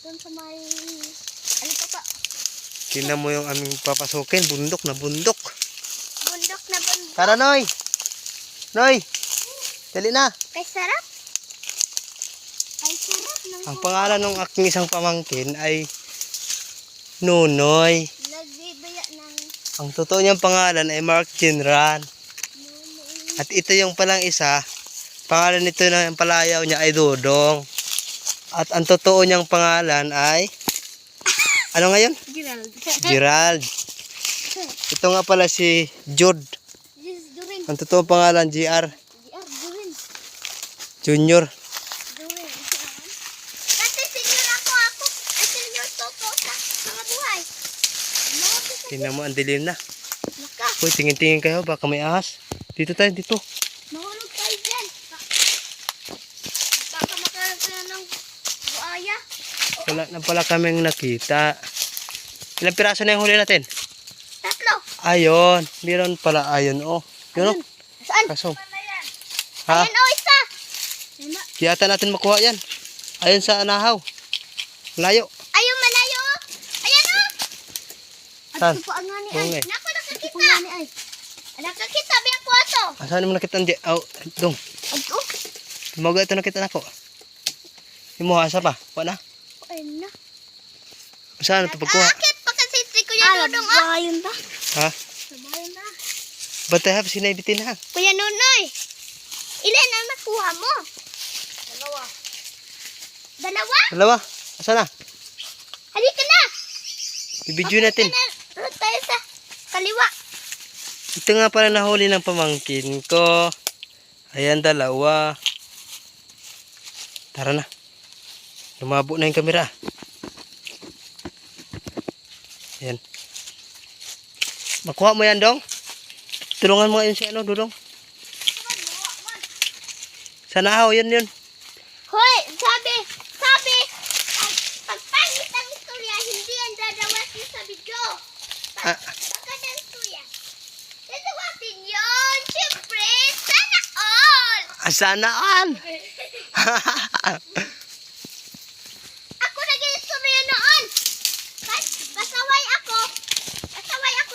Doon sa may... Ano pa pa? Tingnan mo yung aming papasukin. Bundok na bundok. Bundok na bundok. Tara, Noy! Noy! Dali na! Kay sarap. Ay, sarap ng Ang pangalan ng aking isang pamangkin ay Nunoy. nagbibaya ng Ang totoo niyang pangalan ay Mark Jinran. nunoy. At ito yung palang isa, pangalan nito na yung palayaw niya ay Dodong. At ang totoo niyang pangalan ay, ano ngayon? Gerald. Gerald. Ito nga pala si Jude. Yes, Durin. Ang totoong pangalan, GR Durin. Junior. Durin. Kasi senior ako. Ay, senior toto sa mga buhay. Tingnan mo, ang dilim na. Maka, Uy, tingin-tingin kayo, baka may ahas. Dito tayo, dito. mahulog tayo dyan. Baka makaroon tayo ng buaya. Wala na pala kaming nakita. Ilang piraso na yung huli natin? Tatlo. Ayun, meron pala, ayun, oh. Yun, oh. Saan? Kaso, ha? Ayan o, isa. Lima. Di yata natin makuha yan. Ayun sa anahaw. Layo. Ayun, malayo. Ayan o. Saan? At po ang ngani Oo ay. nga eh. Naku, nakakita. Nakakita, biyak po ato. Asan mo nakita? Oh, dong. Ato. Tumaga ito nakita na ko. Yung mo asa pa? Wala na. Ayun na. Saan ito pagkuha? Akit pa kasi si Kuya Nunong ah. Ayun ba? Ha? Sabayan na. Batay hap sinaibitin ha. Kuya Nunoy. Ilan ang nakuha mo? Dalawa. Dalawa? Dalawa. Asan na? Halika na. Ibidyo natin. Doon tayo sa kaliwa. Ito nga pala nahuli ng pamangkin ko. Ayan, dalawa. Tara na. Lumabo na yung kamera. Ayan. Makuha mo yan, Dong. Tulungan mo ngayon si ano, Dudong. Sa nahaw, yun. Hoy, sabi, pagpangit ang istorya, hindi yan dadawasin sa video. Ah. Baka ng istorya. Dadawasin yun, syempre, sana all. Sanaan! Ako nag-istorya noon. Pasaway ako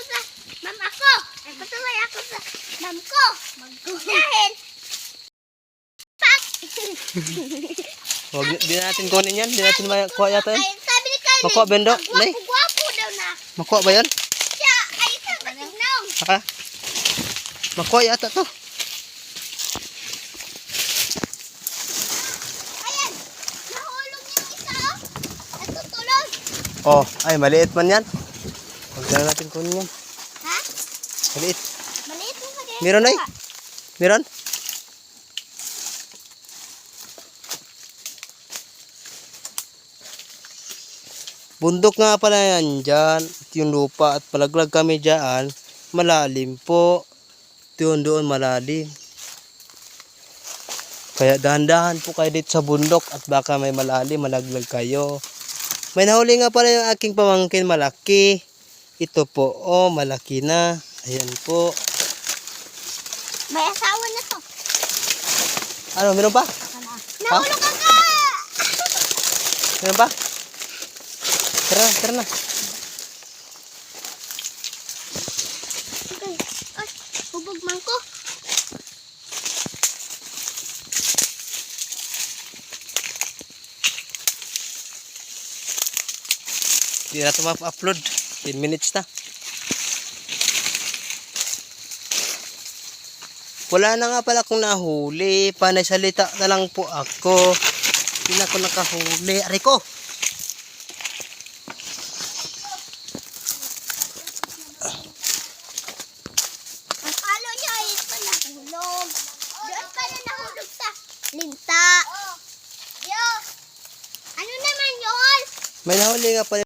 sa mam ako. Ay, pasaway ako sa mam ko. Dahil, Huwag, di natin kunin yan. Di natin makuha yata yan. ay, sabi ni Carmen, Makuha, Bendo? Nay? gwapo daw na. Makuha ba yan? Siya ay isang matignaw. Ha? Makuha yata to. Ayan, nahulog yung isa oh. Natutulog. Oh, ay maliit man yan. Huwag na natin kunin yan. Ha? Maliit. Maliit mo sa ganyan. Meron ay? Meron? Bundok nga pala yan dyan. At yung lupa at palaglag kami dyan. Malalim po. Doon malalim. Kaya dahan-dahan po kayo dito sa bundok at baka may malalim, malaglag kayo. May nahuli nga pala yung aking pamangkin malaki. Ito po, oh, malaki na. Ayan po. May asawa na to. Ano, meron pa? Nahulog ka ka! Meron pa? Tara na. Okay. Ay, hubog man ko. Hindi na ito ma-upload. 10 minutes na. Wala na nga pala akong nahuli. Panay salita na lang po ako. Hindi na ako nakahuli. Aray ko! Ang palo niya ay ito nahulog. Doon pala nahulog sa linta. Yo! Ano naman yun? May nahuli nga pala.